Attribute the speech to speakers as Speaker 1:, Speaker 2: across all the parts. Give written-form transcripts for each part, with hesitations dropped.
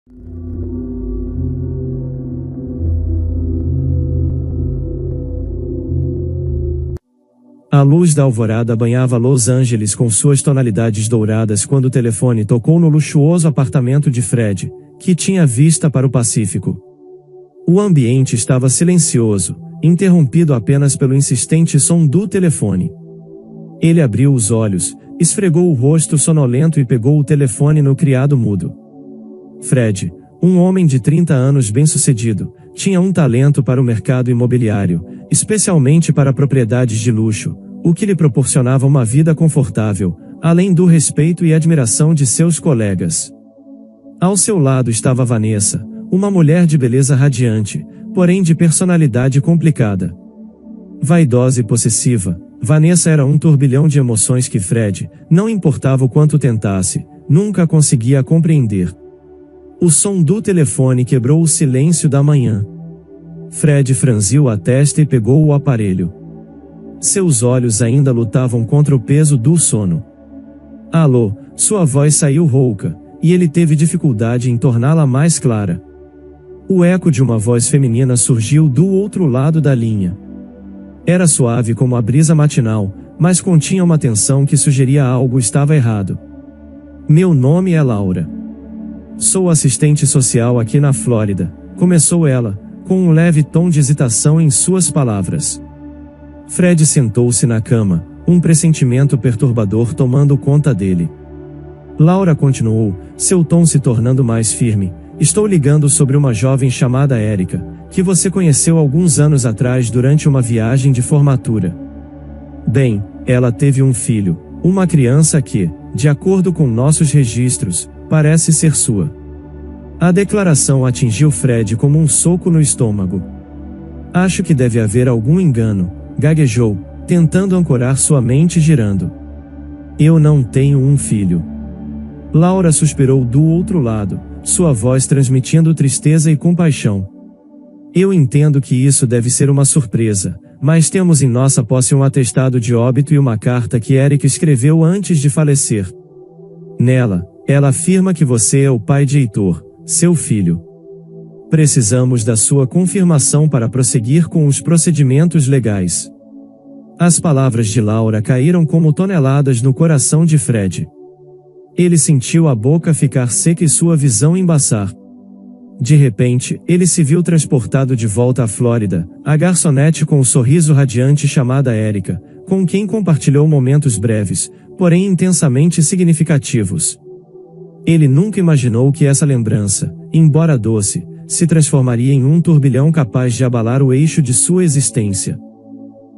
Speaker 1: A luz da alvorada banhava Los Angeles com suas tonalidades douradas quando o telefone tocou no luxuoso apartamento de Fred, que tinha vista para o Pacífico. O ambiente estava silencioso, interrompido apenas pelo insistente som do telefone. Ele abriu os olhos, esfregou o rosto sonolento e pegou o telefone no criado mudo. Fred, um homem de 30 anos bem-sucedido, tinha um talento para o mercado imobiliário, especialmente para propriedades de luxo, o que lhe proporcionava uma vida confortável, além do respeito e admiração de seus colegas. Ao seu lado estava Vanessa, uma mulher de beleza radiante, porém de personalidade complicada. Vaidosa e possessiva, Vanessa era um turbilhão de emoções que Fred, não importava o quanto tentasse, nunca conseguia compreender. O som do telefone quebrou o silêncio da manhã. Fred franziu a testa e pegou o aparelho. Seus olhos ainda lutavam contra o peso do sono. Alô, sua voz saiu rouca, e ele teve dificuldade em torná-la mais clara. O eco de uma voz feminina surgiu do outro lado da linha. Era suave como a brisa matinal, mas continha uma tensão que sugeria algo estava errado. Meu nome é Laura. Sou assistente social aqui na Flórida, começou ela, com um leve tom de hesitação em suas palavras. Fred sentou-se na cama, um pressentimento perturbador tomando conta dele. Laura continuou, seu tom se tornando mais firme. Estou ligando sobre uma jovem chamada Erica, que você conheceu alguns anos atrás durante uma viagem de formatura. Bem, ela teve um filho, uma criança que, de acordo com nossos registros, parece ser sua. A declaração atingiu Fred como um soco no estômago. Acho que deve haver algum engano, gaguejou, tentando ancorar sua mente girando. Eu não tenho um filho. Laura suspirou do outro lado, sua voz transmitindo tristeza e compaixão. Eu entendo que isso deve ser uma surpresa, mas temos em nossa posse um atestado de óbito e uma carta que Eric escreveu antes de falecer. Nela, ela afirma que você é o pai de Heitor, seu filho. Precisamos da sua confirmação para prosseguir com os procedimentos legais. As palavras de Laura caíram como toneladas no coração de Fred. Ele sentiu a boca ficar seca e sua visão embaçar. De repente, ele se viu transportado de volta à Flórida, a garçonete com o sorriso radiante chamada Erica, com quem compartilhou momentos breves, porém intensamente significativos. Ele nunca imaginou que essa lembrança, embora doce, se transformaria em um turbilhão capaz de abalar o eixo de sua existência.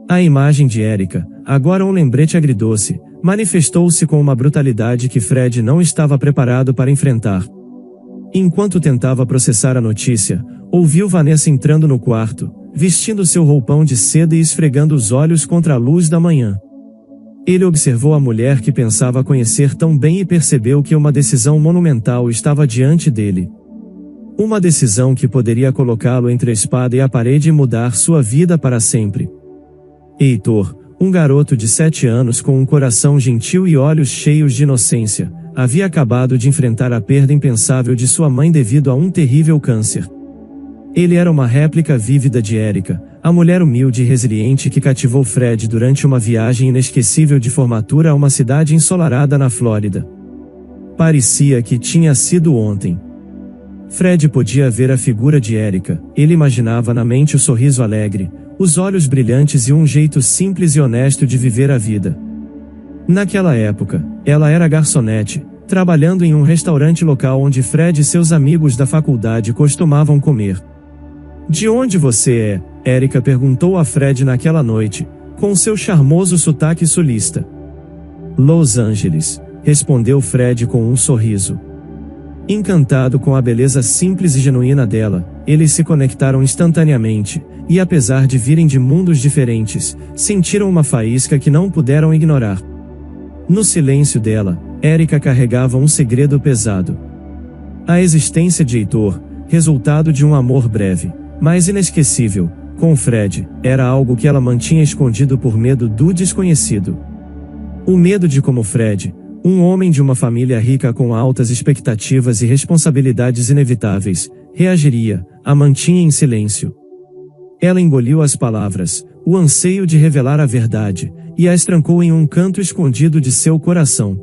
Speaker 1: A imagem de Erica, agora um lembrete agridoce, manifestou-se com uma brutalidade que Fred não estava preparado para enfrentar. Enquanto tentava processar a notícia, ouviu Vanessa entrando no quarto, vestindo seu roupão de seda e esfregando os olhos contra a luz da manhã. Ele observou a mulher que pensava conhecer tão bem e percebeu que uma decisão monumental estava diante dele. Uma decisão que poderia colocá-lo entre a espada e a parede e mudar sua vida para sempre. Heitor, um garoto de 7 anos com um coração gentil e olhos cheios de inocência, havia acabado de enfrentar a perda impensável de sua mãe devido a um terrível câncer. Ele era uma réplica vívida de Erica, a mulher humilde e resiliente que cativou Fred durante uma viagem inesquecível de formatura a uma cidade ensolarada na Flórida. Parecia que tinha sido ontem. Fred podia ver a figura de Erica, ele imaginava na mente o sorriso alegre, os olhos brilhantes e um jeito simples e honesto de viver a vida. Naquela época, ela era garçonete, trabalhando em um restaurante local onde Fred e seus amigos da faculdade costumavam comer. De onde você é? Erica perguntou a Fred naquela noite, com seu charmoso sotaque sulista. Los Angeles, respondeu Fred com um sorriso. Encantado com a beleza simples e genuína dela, eles se conectaram instantaneamente, e apesar de virem de mundos diferentes, sentiram uma faísca que não puderam ignorar. No silêncio dela, Erica carregava um segredo pesado. A existência de Heitor, resultado de um amor breve, mas inesquecível, com Fred, era algo que ela mantinha escondido por medo do desconhecido. O medo de como Fred, Um homem de uma família rica com altas expectativas e responsabilidades inevitáveis, reagiria, a mantinha em silêncio. Ela engoliu as palavras, o anseio de revelar a verdade, e as trancou em um canto escondido de seu coração.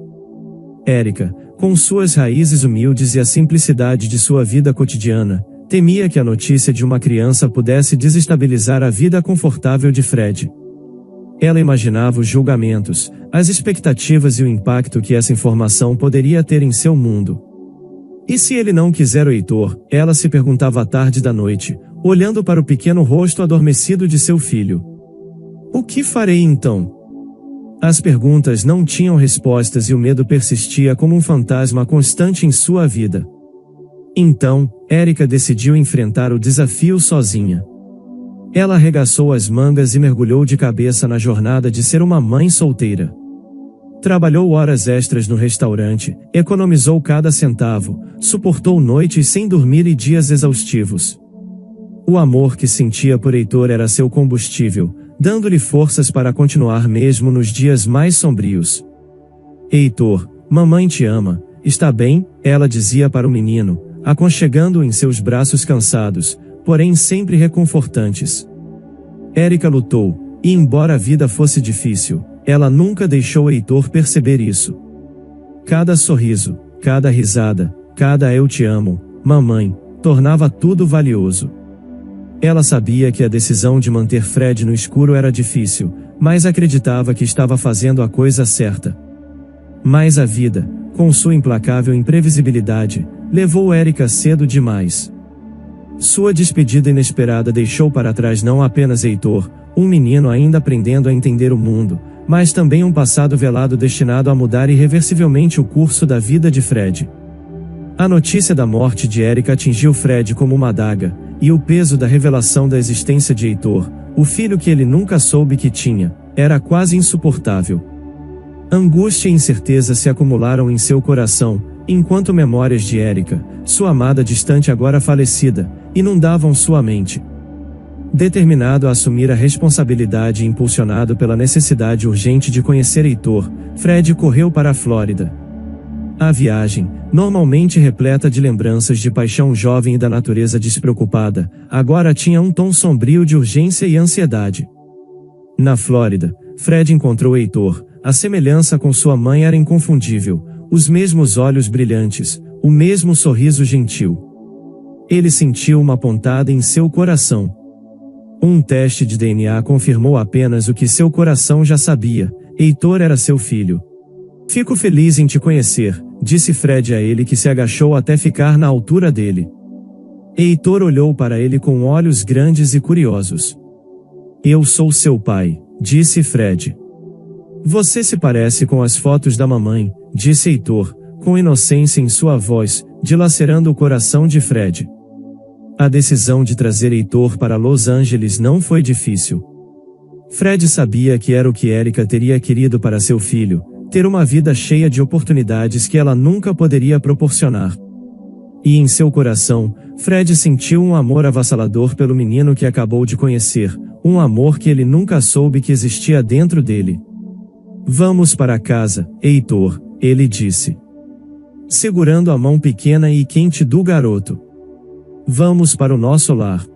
Speaker 1: Érica, com suas raízes humildes e a simplicidade de sua vida cotidiana, temia que a notícia de uma criança pudesse desestabilizar a vida confortável de Fred. Ela imaginava os julgamentos, as expectativas e o impacto que essa informação poderia ter em seu mundo. E se ele não quiser o Heitor, ela se perguntava à tarde da noite, olhando para o pequeno rosto adormecido de seu filho. O que farei então? As perguntas não tinham respostas e o medo persistia como um fantasma constante em sua vida. Então, Érica decidiu enfrentar o desafio sozinha. Ela arregaçou as mangas e mergulhou de cabeça na jornada de ser uma mãe solteira. Trabalhou horas extras no restaurante, economizou cada centavo, suportou noites sem dormir e dias exaustivos. O amor que sentia por Heitor era seu combustível, dando-lhe forças para continuar mesmo nos dias mais sombrios. Heitor, mamãe te ama, está bem? Ela dizia para o menino, aconchegando-o em seus braços cansados, porém sempre reconfortantes. Érica lutou, e embora a vida fosse difícil, ela nunca deixou Heitor perceber isso. Cada sorriso, cada risada, cada eu te amo, mamãe, tornava tudo valioso. Ela sabia que a decisão de manter Fred no escuro era difícil, mas acreditava que estava fazendo a coisa certa. Mas a vida, com sua implacável imprevisibilidade, levou Érica cedo demais. Sua despedida inesperada deixou para trás não apenas Heitor, um menino ainda aprendendo a entender o mundo, mas também um passado velado destinado a mudar irreversivelmente o curso da vida de Fred. A notícia da morte de Érica atingiu Fred como uma adaga, e o peso da revelação da existência de Heitor, o filho que ele nunca soube que tinha, era quase insuportável. Angústia e incerteza se acumularam em seu coração, enquanto memórias de Érica, sua amada distante agora falecida, inundavam sua mente. Determinado a assumir a responsabilidade e impulsionado pela necessidade urgente de conhecer Heitor, Fred correu para a Flórida. A viagem, normalmente repleta de lembranças de paixão jovem e da natureza despreocupada, agora tinha um tom sombrio de urgência e ansiedade. Na Flórida, Fred encontrou Heitor, a semelhança com sua mãe era inconfundível, os mesmos olhos brilhantes, o mesmo sorriso gentil. Ele sentiu uma pontada em seu coração. Um teste de DNA confirmou apenas o que seu coração já sabia: Heitor era seu filho. Fico feliz em te conhecer, disse Fred a ele que se agachou até ficar na altura dele. Heitor olhou para ele com olhos grandes e curiosos. Eu sou seu pai, disse Fred. Você se parece com as fotos da mamãe, disse Heitor, com inocência em sua voz, dilacerando o coração de Fred. A decisão de trazer Heitor para Los Angeles não foi difícil. Fred sabia que era o que Érica teria querido para seu filho, ter uma vida cheia de oportunidades que ela nunca poderia proporcionar. E em seu coração, Fred sentiu um amor avassalador pelo menino que acabou de conhecer, um amor que ele nunca soube que existia dentro dele. Vamos para casa, Heitor, ele disse, segurando a mão pequena e quente do garoto. Vamos para o nosso lar.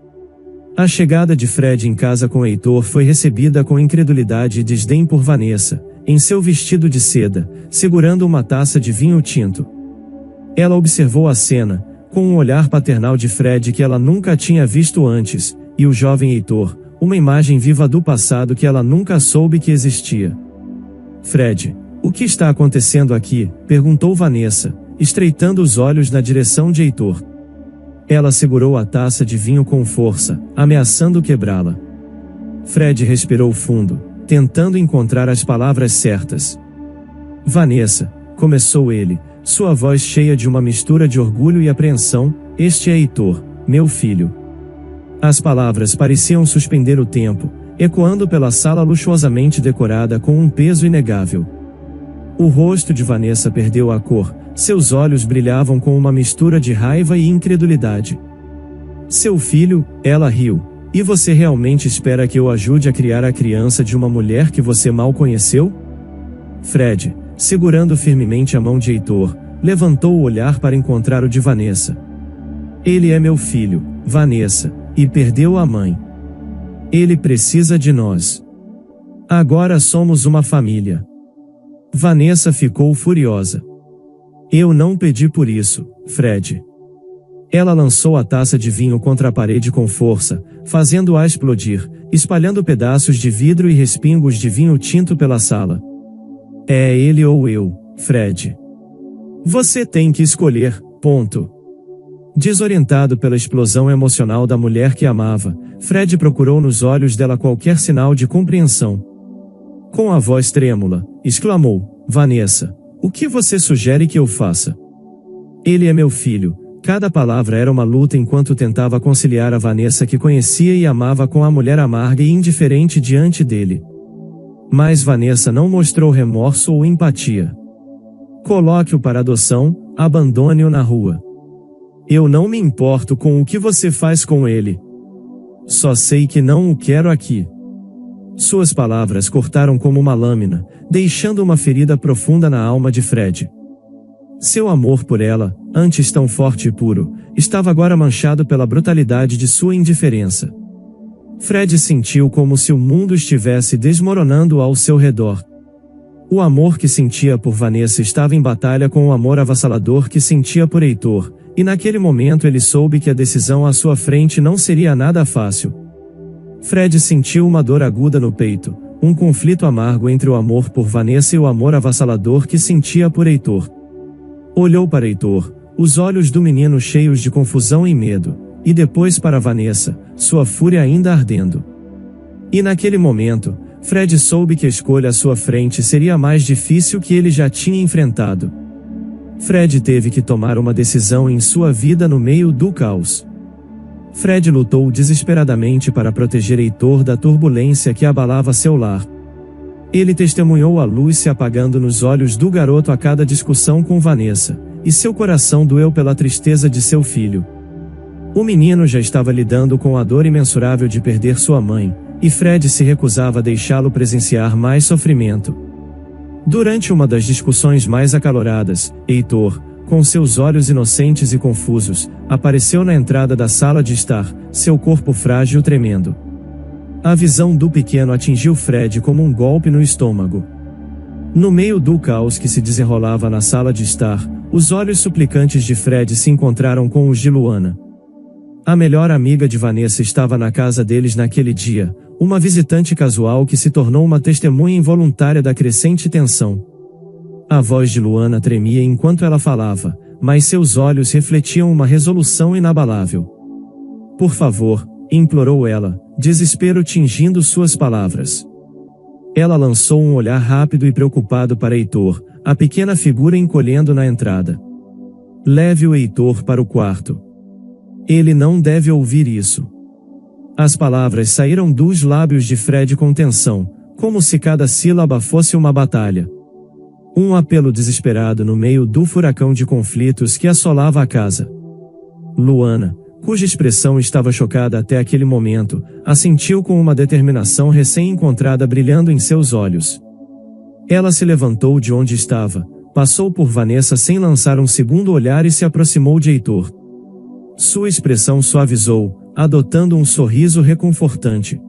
Speaker 1: A chegada de Fred em casa com Heitor foi recebida com incredulidade e desdém por Vanessa, em seu vestido de seda, segurando uma taça de vinho tinto. Ela observou a cena, com um olhar paternal de Fred que ela nunca tinha visto antes, e o jovem Heitor, uma imagem viva do passado que ela nunca soube que existia. Fred, o que está acontecendo aqui? Perguntou Vanessa, estreitando os olhos na direção de Heitor. Ela segurou a taça de vinho com força, ameaçando quebrá-la. Fred respirou fundo, tentando encontrar as palavras certas. Vanessa, começou ele, sua voz cheia de uma mistura de orgulho e apreensão, este é Heitor, meu filho. As palavras pareciam suspender o tempo, ecoando pela sala luxuosamente decorada com um peso inegável. O rosto de Vanessa perdeu a cor, seus olhos brilhavam com uma mistura de raiva e incredulidade. Seu filho, ela riu, e você realmente espera que eu ajude a criar a criança de uma mulher que você mal conheceu? Fred, Segurando firmemente a mão de Heitor, levantou o olhar para encontrar o de Vanessa. Ele é meu filho, Vanessa, e perdeu a mãe. Ele precisa de nós. Agora somos uma família. Vanessa ficou furiosa. Eu não pedi por isso, Fred. Ela lançou a taça de vinho contra a parede com força, fazendo-a explodir, espalhando pedaços de vidro e respingos de vinho tinto pela sala. É ele ou eu, Fred. Você tem que escolher, ponto. Desorientado pela explosão emocional da mulher que amava, Fred procurou nos olhos dela qualquer sinal de compreensão. Com a voz trêmula, exclamou: Vanessa, o que você sugere que eu faça? Ele é meu filho. Cada palavra era uma luta enquanto tentava conciliar a Vanessa que conhecia e amava com a mulher amarga e indiferente diante dele. Mas Vanessa não mostrou remorso ou empatia. Coloque-o para adoção, abandone-o na rua. Eu não me importo com o que você faz com ele. Só sei que não o quero aqui. Suas palavras cortaram como uma lâmina, deixando uma ferida profunda na alma de Fred. Seu amor por ela, antes tão forte e puro, estava agora manchado pela brutalidade de sua indiferença. Fred sentiu como se o mundo estivesse desmoronando ao seu redor. O amor que sentia por Vanessa estava em batalha com o amor avassalador que sentia por Heitor, e naquele momento ele soube que a decisão à sua frente não seria nada fácil. Fred sentiu uma dor aguda no peito, um conflito amargo entre o amor por Vanessa e o amor avassalador que sentia por Heitor. Olhou para Heitor, os olhos do menino cheios de confusão e medo, e depois para Vanessa, sua fúria ainda ardendo. E naquele momento, Fred soube que a escolha à sua frente seria a mais difícil que ele já tinha enfrentado. Fred teve que tomar uma decisão em sua vida no meio do caos. Fred lutou desesperadamente para proteger Heitor da turbulência que abalava seu lar. Ele testemunhou a luz se apagando nos olhos do garoto a cada discussão com Vanessa, e seu coração doeu pela tristeza de seu filho. O menino já estava lidando com a dor imensurável de perder sua mãe, e Fred se recusava a deixá-lo presenciar mais sofrimento. Durante uma das discussões mais acaloradas, Heitor, com seus olhos inocentes e confusos, apareceu na entrada da sala de estar, seu corpo frágil tremendo. A visão do pequeno atingiu Fred como um golpe no estômago. No meio do caos que se desenrolava na sala de estar, os olhos suplicantes de Fred se encontraram com os de Luana. A melhor amiga de Vanessa estava na casa deles naquele dia, uma visitante casual que se tornou uma testemunha involuntária da crescente tensão. A voz de Luana tremia enquanto ela falava, mas seus olhos refletiam uma resolução inabalável. Por favor, implorou ela, desespero tingindo suas palavras. Ela lançou um olhar rápido e preocupado para Heitor, a pequena figura encolhendo na entrada. Leve o Heitor para o quarto. Ele não deve ouvir isso. As palavras saíram dos lábios de Fred com tensão, como se cada sílaba fosse uma batalha. Um apelo desesperado no meio do furacão de conflitos que assolava a casa. Luana, cuja expressão estava chocada até aquele momento, assentiu com uma determinação recém-encontrada brilhando em seus olhos. Ela se levantou de onde estava, passou por Vanessa sem lançar um segundo olhar e se aproximou de Heitor. Sua expressão suavizou, adotando um sorriso reconfortante.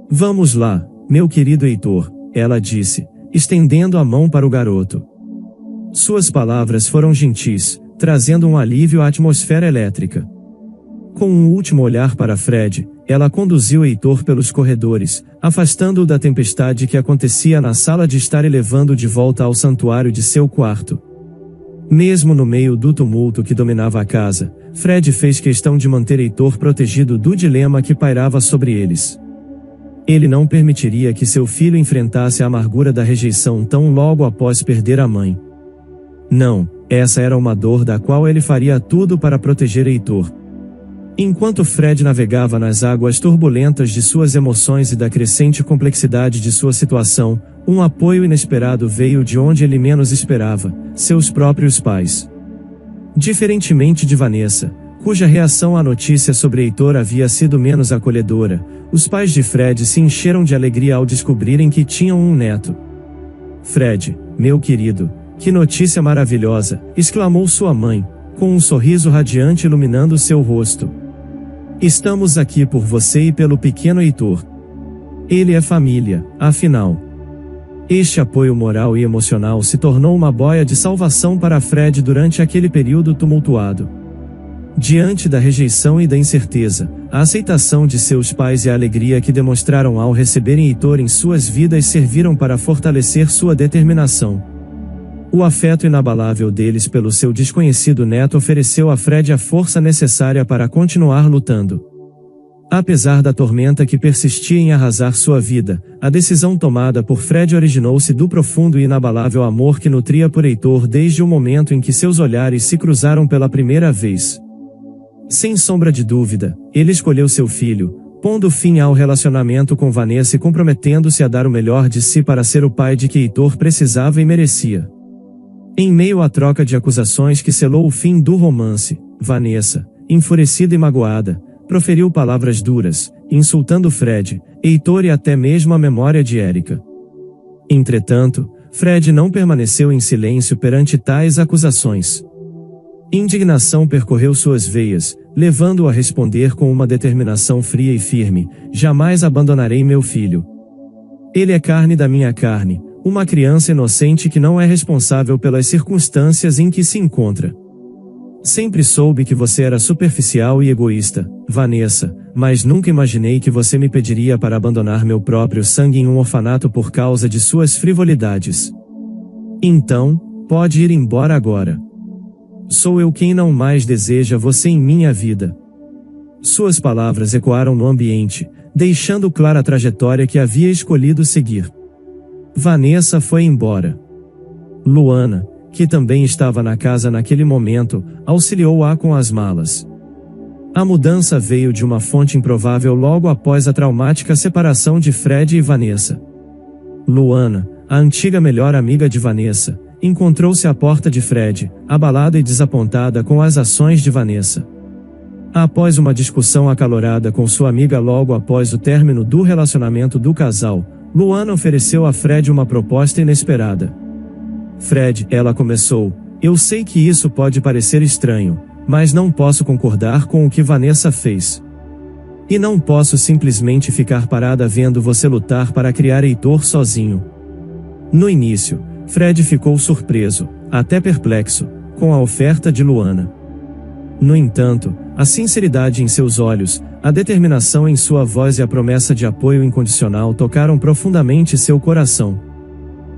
Speaker 1: Vamos lá, meu querido Heitor, ela disse, estendendo a mão para o garoto. Suas palavras foram gentis, trazendo um alívio à atmosfera elétrica. Com um último olhar para Fred, ela conduziu Heitor pelos corredores, afastando-o da tempestade que acontecia na sala de estar e levando-o de volta ao santuário de seu quarto. Mesmo no meio do tumulto que dominava a casa, Fred fez questão de manter Heitor protegido do dilema que pairava sobre eles. Ele não permitiria que seu filho enfrentasse a amargura da rejeição tão logo após perder a mãe. Não, essa era uma dor da qual ele faria tudo para proteger Heitor. Enquanto Fred navegava nas águas turbulentas de suas emoções e da crescente complexidade de sua situação, um apoio inesperado veio de onde ele menos esperava, seus próprios pais. Diferentemente de Vanessa, cuja reação à notícia sobre Heitor havia sido menos acolhedora, os pais de Fred se encheram de alegria ao descobrirem que tinham um neto. Fred, meu querido, que notícia maravilhosa, exclamou sua mãe, com um sorriso radiante iluminando seu rosto. Estamos aqui por você e pelo pequeno Heitor. Ele é família, afinal. Este apoio moral e emocional se tornou uma boia de salvação para Fred durante aquele período tumultuado. Diante da rejeição e da incerteza, a aceitação de seus pais e a alegria que demonstraram ao receberem Heitor em suas vidas serviram para fortalecer sua determinação. O afeto inabalável deles pelo seu desconhecido neto ofereceu a Fred a força necessária para continuar lutando. Apesar da tormenta que persistia em arrasar sua vida, a decisão tomada por Fred originou-se do profundo e inabalável amor que nutria por Heitor desde o momento em que seus olhares se cruzaram pela primeira vez. Sem sombra de dúvida, ele escolheu seu filho, pondo fim ao relacionamento com Vanessa e comprometendo-se a dar o melhor de si para ser o pai de que Heitor precisava e merecia. Em meio à troca de acusações que selou o fim do romance, Vanessa, enfurecida e magoada, proferiu palavras duras, insultando Fred, Heitor e até mesmo a memória de Érica. Entretanto, Fred não permaneceu em silêncio perante tais acusações. Indignação percorreu suas veias, levando-o a responder com uma determinação fria e firme: jamais abandonarei meu filho. Ele é carne da minha carne, uma criança inocente que não é responsável pelas circunstâncias em que se encontra. Sempre soube que você era superficial e egoísta, Vanessa, mas nunca imaginei que você me pediria para abandonar meu próprio sangue em um orfanato por causa de suas frivolidades. Então, pode ir embora agora. Sou eu quem não mais deseja você em minha vida. Suas palavras ecoaram no ambiente, deixando clara a trajetória que havia escolhido seguir. Vanessa foi embora. Luana, que também estava na casa naquele momento, auxiliou-a com as malas. A mudança veio de uma fonte improvável logo após a traumática separação de Fred e Vanessa. Luana, a antiga melhor amiga de Vanessa, encontrou-se à porta de Fred, abalada e desapontada com as ações de Vanessa. Após uma discussão acalorada com sua amiga logo após o término do relacionamento do casal, Luana ofereceu a Fred uma proposta inesperada. Fred, ela começou, eu sei que isso pode parecer estranho, mas não posso concordar com o que Vanessa fez. E não posso simplesmente ficar parada vendo você lutar para criar Heitor sozinho. No início, Fred ficou surpreso, até perplexo, com a oferta de Luana. No entanto, a sinceridade em seus olhos, a determinação em sua voz e a promessa de apoio incondicional tocaram profundamente seu coração.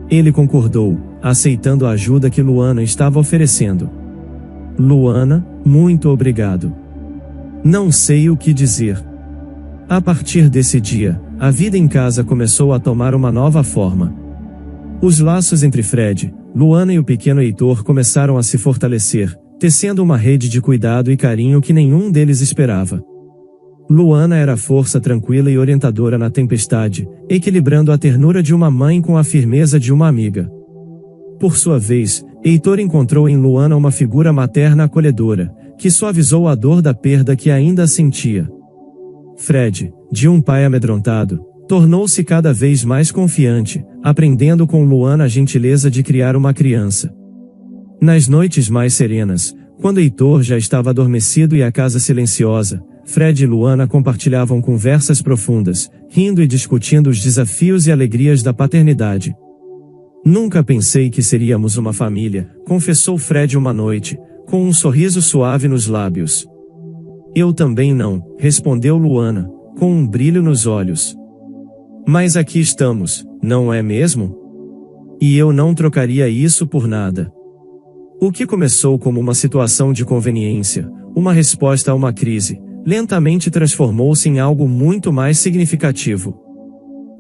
Speaker 1: Ele concordou, aceitando a ajuda que Luana estava oferecendo. Luana, muito obrigado. Não sei o que dizer. A partir desse dia, a vida em casa começou a tomar uma nova forma. Os laços entre Fred, Luana e o pequeno Heitor começaram a se fortalecer, tecendo uma rede de cuidado e carinho que nenhum deles esperava. Luana era a força tranquila e orientadora na tempestade, equilibrando a ternura de uma mãe com a firmeza de uma amiga. Por sua vez, Heitor encontrou em Luana uma figura materna acolhedora, que suavizou a dor da perda que ainda sentia. Fred, de um pai amedrontado, tornou-se cada vez mais confiante, aprendendo com Luana a gentileza de criar uma criança. Nas noites mais serenas, quando Heitor já estava adormecido e a casa silenciosa, Fred e Luana compartilhavam conversas profundas, rindo e discutindo os desafios e alegrias da paternidade. Nunca pensei que seríamos uma família, confessou Fred uma noite, com um sorriso suave nos lábios. Eu também não, respondeu Luana, com um brilho nos olhos. Mas aqui estamos, não é mesmo? E eu não trocaria isso por nada. O que começou como uma situação de conveniência, uma resposta a uma crise, lentamente transformou-se em algo muito mais significativo.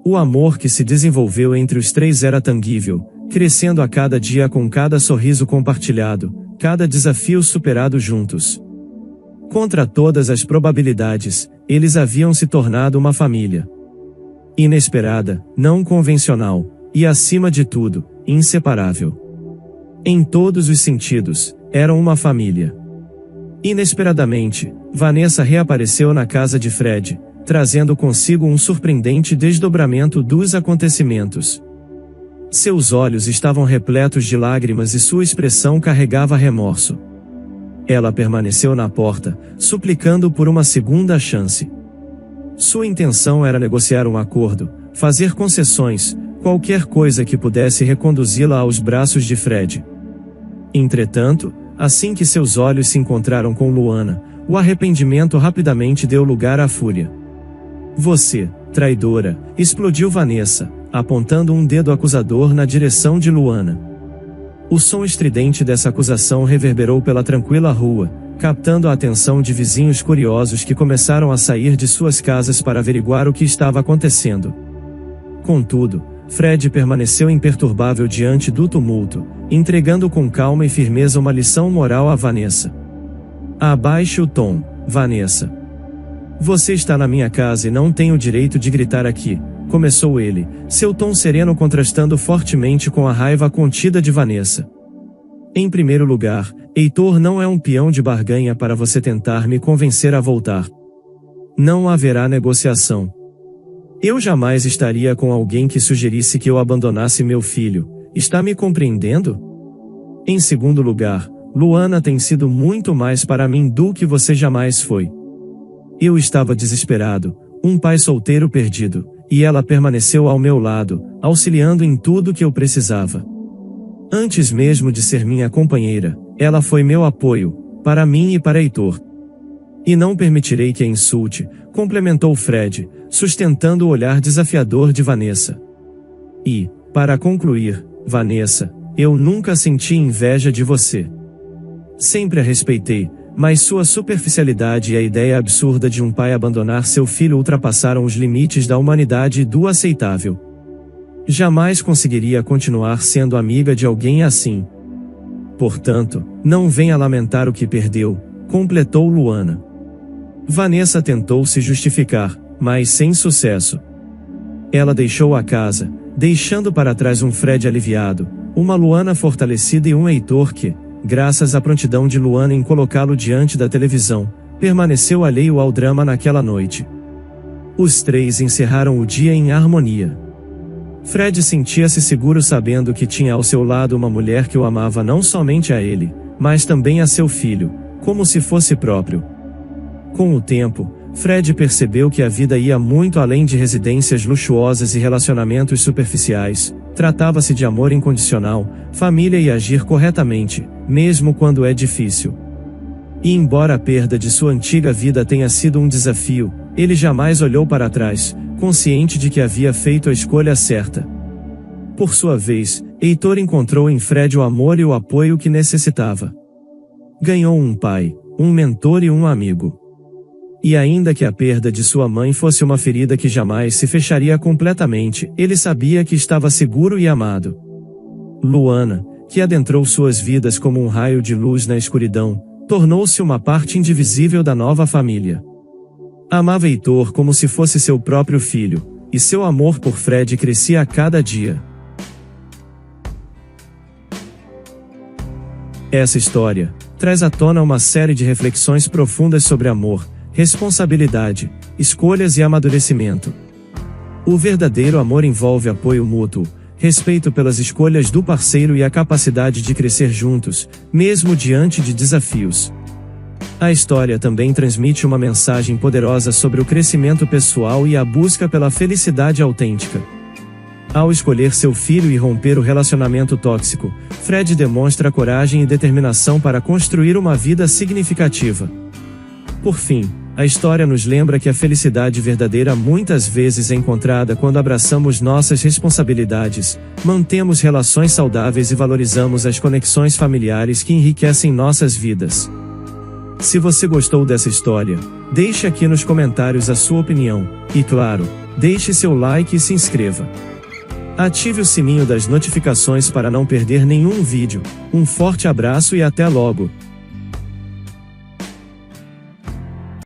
Speaker 1: O amor que se desenvolveu entre os três era tangível, crescendo a cada dia com cada sorriso compartilhado, cada desafio superado juntos. Contra todas as probabilidades, eles haviam se tornado uma família. Inesperada, não convencional, e acima de tudo, inseparável. Em todos os sentidos, eram uma família. Inesperadamente, Vanessa reapareceu na casa de Fred, trazendo consigo um surpreendente desdobramento dos acontecimentos. Seus olhos estavam repletos de lágrimas e sua expressão carregava remorso. Ela permaneceu na porta, suplicando por uma segunda chance. Sua intenção era negociar um acordo, fazer concessões, qualquer coisa que pudesse reconduzi-la aos braços de Fred. Entretanto, assim que seus olhos se encontraram com Luana, o arrependimento rapidamente deu lugar à fúria. "Você, traidora!", explodiu Vanessa, apontando um dedo acusador na direção de Luana. O som estridente dessa acusação reverberou pela tranquila rua, captando a atenção de vizinhos curiosos que começaram a sair de suas casas para averiguar o que estava acontecendo. Contudo, Fred permaneceu imperturbável diante do tumulto, entregando com calma e firmeza uma lição moral a Vanessa. "Abaixe o tom, Vanessa. Você está na minha casa e não tem o direito de gritar aqui", começou ele, seu tom sereno contrastando fortemente com a raiva contida de Vanessa. "Em primeiro lugar, Heitor não é um peão de barganha para você tentar me convencer a voltar. Não haverá negociação. Eu jamais estaria com alguém que sugerisse que eu abandonasse meu filho, está me compreendendo? Em segundo lugar, Luana tem sido muito mais para mim do que você jamais foi. Eu estava desesperado, um pai solteiro perdido, e ela permaneceu ao meu lado, auxiliando em tudo que eu precisava. Antes mesmo de ser minha companheira, ela foi meu apoio, para mim e para Heitor. E não permitirei que a insulte", complementou Fred, sustentando o olhar desafiador de Vanessa. "E, para concluir, Vanessa, eu nunca senti inveja de você. Sempre a respeitei, mas sua superficialidade e a ideia absurda de um pai abandonar seu filho ultrapassaram os limites da humanidade e do aceitável. Jamais conseguiria continuar sendo amiga de alguém assim. Portanto, não venha lamentar o que perdeu", completou Luana. Vanessa tentou se justificar, mas sem sucesso. Ela deixou a casa, deixando para trás um Fred aliviado, uma Luana fortalecida e um Heitor que, graças à prontidão de Luana em colocá-lo diante da televisão, permaneceu alheio ao drama naquela noite. Os três encerraram o dia em harmonia. Fred sentia-se seguro sabendo que tinha ao seu lado uma mulher que o amava não somente a ele, mas também a seu filho, como se fosse próprio. Com o tempo, Fred percebeu que a vida ia muito além de residências luxuosas e relacionamentos superficiais. Tratava-se de amor incondicional, família e agir corretamente, mesmo quando é difícil. E embora a perda de sua antiga vida tenha sido um desafio, ele jamais olhou para trás, consciente de que havia feito a escolha certa. Por sua vez, Heitor encontrou em Fred o amor e o apoio que necessitava. Ganhou um pai, um mentor e um amigo. E ainda que a perda de sua mãe fosse uma ferida que jamais se fecharia completamente, ele sabia que estava seguro e amado. Luana, que adentrou suas vidas como um raio de luz na escuridão, tornou-se uma parte indivisível da nova família. Amava Heitor como se fosse seu próprio filho, e seu amor por Fred crescia a cada dia. Essa história traz à tona uma série de reflexões profundas sobre amor, responsabilidade, escolhas e amadurecimento. O verdadeiro amor envolve apoio mútuo, respeito pelas escolhas do parceiro e a capacidade de crescer juntos, mesmo diante de desafios. A história também transmite uma mensagem poderosa sobre o crescimento pessoal e a busca pela felicidade autêntica. Ao escolher seu filho e romper o relacionamento tóxico, Fred demonstra coragem e determinação para construir uma vida significativa. Por fim, a história nos lembra que a felicidade verdadeira muitas vezes é encontrada quando abraçamos nossas responsabilidades, mantemos relações saudáveis e valorizamos as conexões familiares que enriquecem nossas vidas. Se você gostou dessa história, deixe aqui nos comentários a sua opinião, e claro, deixe seu like e se inscreva. Ative o sininho das notificações para não perder nenhum vídeo. Um forte abraço e até logo!